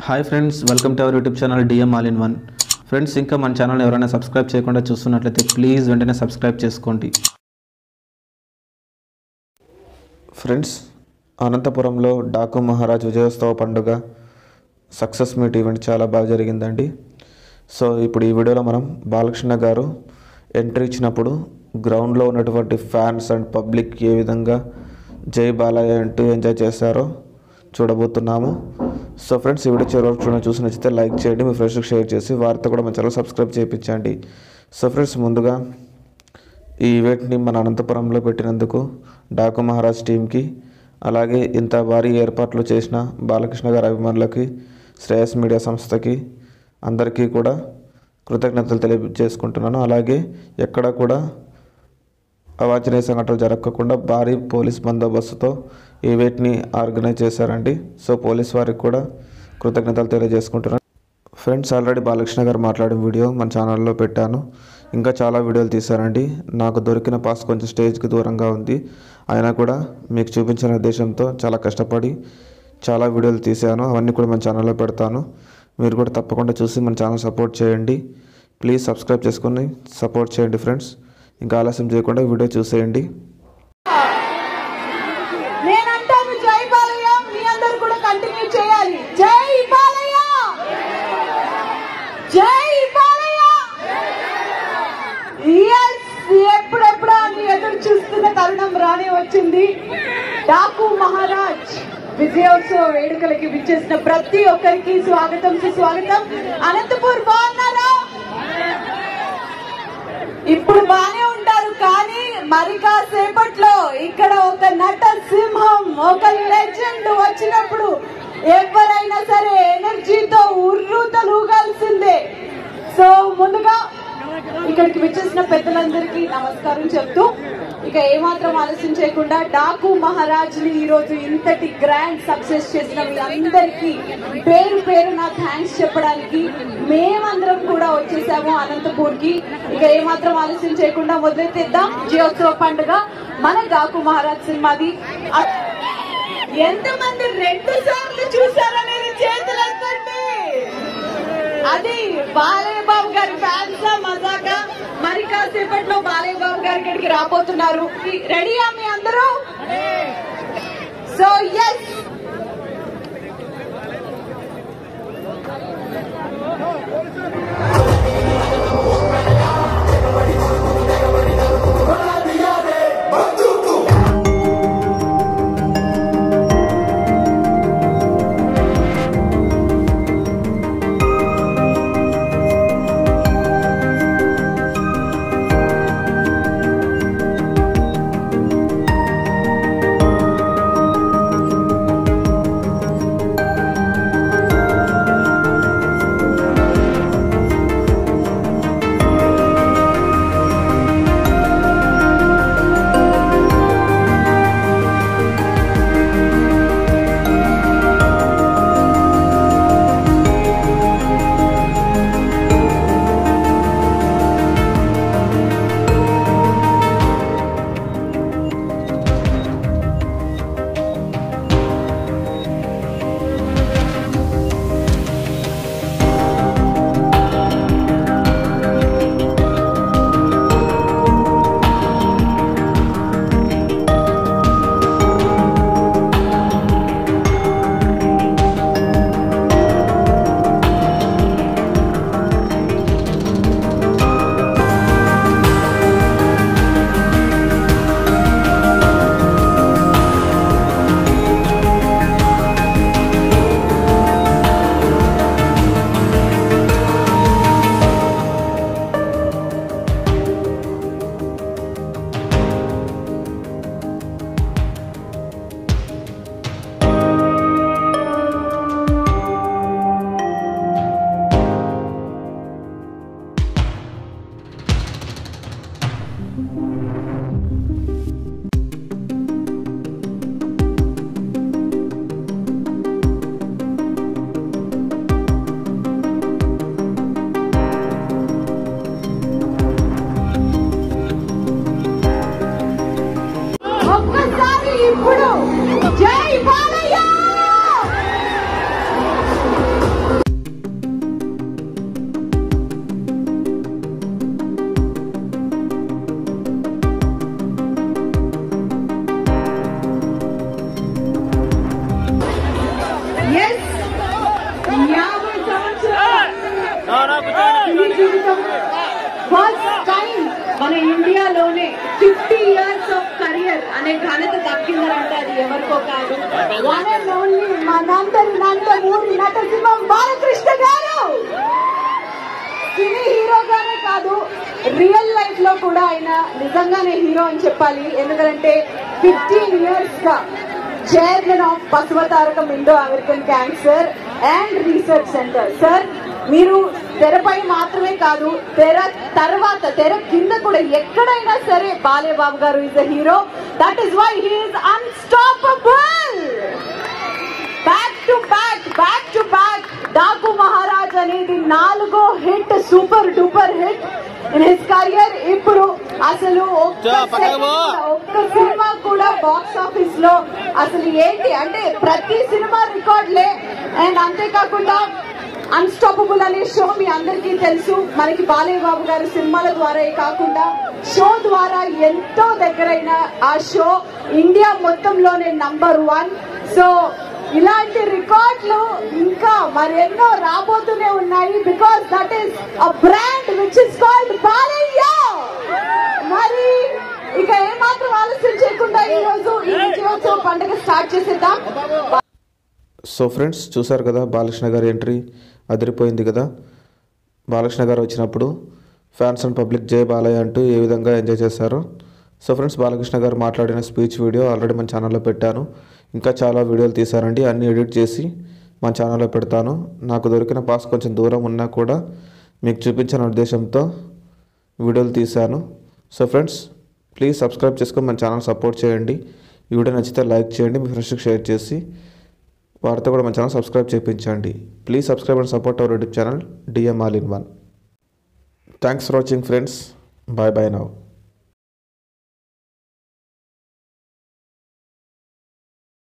Hi friends, welcome to our YouTube channel DM all in one. Friends, ఇంకా మన channel ఎవరైనా subscribe చేయకుండా చూస్తున్నట్లయితే ప్లీజ్ వెంటనే సబ్స్క్రైబ్ చేసుకోండి. ఫ్రెండ్స్, అనంతపురంలో డాకు మహారాజ్ విజయోత్సవ పండుగ సక్సెస్ మీట్ ఈవెంట్ చాలా బాగా జరిగిందండి. సో ఇప్పుడు ఈ వీడియోలో మనం బాలకృష్ణ గారు ఎంట్రీ ఇచ్చినప్పుడు గ్రౌండ్లో ఉన్నటువంటి ఫ్యాన్స్ అండ్ పబ్లిక్ ఏ విధంగా జై బాలయ్య అంటూ ఎంజాయ్ చేశారో చూడబోతున్నాము. సో ఫ్రెండ్స్, ఈ వీడియో చివరి వరకు చూసి నచ్చితే లైక్ చేయండి, మీ ఫ్రెండ్స్కి షేర్ చేసి వారితో కూడా మన ఛానల్ సబ్స్క్రైబ్ చేయించండి. సో ఫ్రెండ్స్, ముందుగా ఈ ఈవెంట్ని మన అనంతపురంలో పెట్టినందుకు డాకు మహారాజ్ టీంకి, అలాగే ఇంత భారీ ఏర్పాట్లు చేసిన బాలకృష్ణ గారి అభిమానులకి, శ్రేయస్ మీడియా సంస్థకి అందరికీ కూడా కృతజ్ఞతలు తెలియజేసుకుంటున్నాను. అలాగే ఎక్కడ కూడా అవాంఛనీయ సంఘటనలు జరగకుండా భారీ పోలీస్ బందోబస్తుతో ఈవెంట్ని ఆర్గనైజ్ చేశారండి. సో పోలీస్ వారికి కూడా కృతజ్ఞతలు తెలియజేసుకుంటున్నాను. ఫ్రెండ్స్, ఆల్రెడీ బాలకృష్ణ గారు మాట్లాడిన వీడియో మన ఛానల్లో పెట్టాను. ఇంకా చాలా వీడియోలు తీశారండి. నాకు దొరికిన పాస్ కొంచెం స్టేజ్కి దూరంగా ఉంది, అయినా కూడా మీకు చూపించిన ఉద్దేశంతో చాలా కష్టపడి చాలా వీడియోలు తీశాను. అవన్నీ కూడా మన ఛానల్లో పెడతాను. మీరు కూడా తప్పకుండా చూసి మన ఛానల్ సపోర్ట్ చేయండి. ప్లీజ్ సబ్స్క్రైబ్ చేసుకొని సపోర్ట్ చేయండి ఫ్రెండ్స్. ఇంకా ఆలస్యం చేయకుండా వీడియో చూసేయండి. నేనంటాను జై బాలయ్య, మీ అందరూ కూడా కంటిన్యూ చేయాలి. జై బాలయ్య, జై బాలయ్య. ఎప్పుడెప్పుడు అని ఎదురు చూస్తున్న తరుణం రానే వచ్చింది. డాకు మహారాజ్ విజయోత్సవ వేడుకలకి విచ్చేసిన ప్రతి ఒక్కరికి స్వాగతం, సుస్వాగతం. అనంతపూర్ బాగున్నారా? ఇప్పుడు బానే ఉంటారు, కానీ మరి కాసేపట్లో ఇక్కడ ఒక నట సింహం, ఒక లెజెండ్ వచ్చినప్పుడు ఎవరైనా సరే ఎనర్జీతో ఉర్రూతలూగాల్సిందే. సో ముందుగా ఇక్కడికి విచ్చేసిన పెద్దలందరికీ నమస్కారం చెప్తూ, ఇక ఏమాత్రం ఆలస్యం చేయకుండా డాకు మహారాజ్ ని ఈ రోజు ఇంతటి గ్రాండ్ సక్సెస్ చేసిన వీళ్ళందరికీ పేరు పేరు నా థ్యాంక్స్ చెప్పడానికి మేమందరం కూడా వచ్చేసాము అనంతపూర్ కి. ఇక ఏమాత్రం ఆలస్యం చేయకుండా మొదలెత్తేద్దాం విజయోత్సవ పండుగ మన డాకు మహారాజ్ సినిమాది. ఎంతమంది 2 సార్లు చూసారనేది చేతులెత్తండి. అది బాలయ్య బాబు గారి ఫ్యాన్స్ మజాగా. మరి కాసేపట్లో బాలయ్య బాబు గారి ఇక్కడికి రాబోతున్నారు. రెడీయా మీ అందరూ? సో ఎస్, అది ఎవరికో కాదు, వన్ అండ్ ఓన్లీ మనందరి నందమూరి నటసింహం బాలకృష్ణ గారు. సినీ హీరోగానే కాదు, రియల్ లైఫ్ లో కూడా ఆయన నిజంగానే హీరో అని చెప్పాలి. ఎందుకంటే 15 years గా chairman of Basavatarakam Indo American cancer and research centre. Sir, మీరు తెరపై మాత్రమే కాదు, తెర కింద కూడా ఎక్కడైనా సరే బాలయ్య బాబు గారు is a hero. That is why he is unstoppable. Back to back Daaku Maharaj అనేది 4వ hit, super duper hit in his career. ఇప్పుడు అసలు ఒక్క సినిమా కూడా బాక్స్ ఆఫీస్ లో అసలు ఏంటి అంటే ప్రతి సినిమా రికార్డులే. అండ్ అంతేకాకుండా అన్స్టాపబుల్ అనే షో మీ అందరికీ తెలుసు. మనకి బాలయ్య బాబు గారు సినిమాల ద్వారా కాకుండా షో ద్వారా ఎంతో దగ్గరైన ఆ షో ఇండియా మొత్తంలోనే నంబర్ 1. సో ఇలాంటి రికార్డులు ఇంకా మరెన్నో రాబోతూనే ఉన్నాయి. Because that is a brand which is called Balayya. మరి ఇక ఏమాత్రం ఆలస్యం చేయకుండా ఈ రోజు ఈ విజయోత్సవ పండుగ స్టార్ట్ చేసేద్దాం. సో ఫ్రెండ్స్, చూసారు కదా బాలకృష్ణ గారి ఎంట్రీ అదిరిపోయింది కదా. బాలకృష్ణ గారు వచ్చినప్పుడు ఫ్యాన్స్ అండ్ పబ్లిక్ జై బాలయ్య అంటూ ఏ విధంగా ఎంజాయ్ చేశారో. సో ఫ్రెండ్స్, బాలకృష్ణ గారు మాట్లాడిన స్పీచ్ వీడియో ఆల్రెడీ మన ఛానల్లో పెట్టాను. ఇంకా చాలా వీడియోలు తీశారండి, అన్నీ ఎడిట్ చేసి మన ఛానల్లో పెడతాను. నాకు దొరికిన పాస్ కొంచెం దూరం ఉన్నా కూడా మీకు చూపించిన ఉద్దేశంతో వీడియోలు తీశాను. సో ఫ్రెండ్స్, ప్లీజ్ సబ్స్క్రైబ్ చేసుకొని మన ఛానల్ సపోర్ట్ చేయండి. ఈ వీడియో నచ్చితే లైక్ చేయండి, మీ ఫ్రెండ్స్కి షేర్ చేసి వారితో కూడా మన ఛానల్ సబ్స్క్రైబ్ చేయించండి. Please subscribe and support our YouTube channel DM All in One. Thanks for watching friends. Bye now.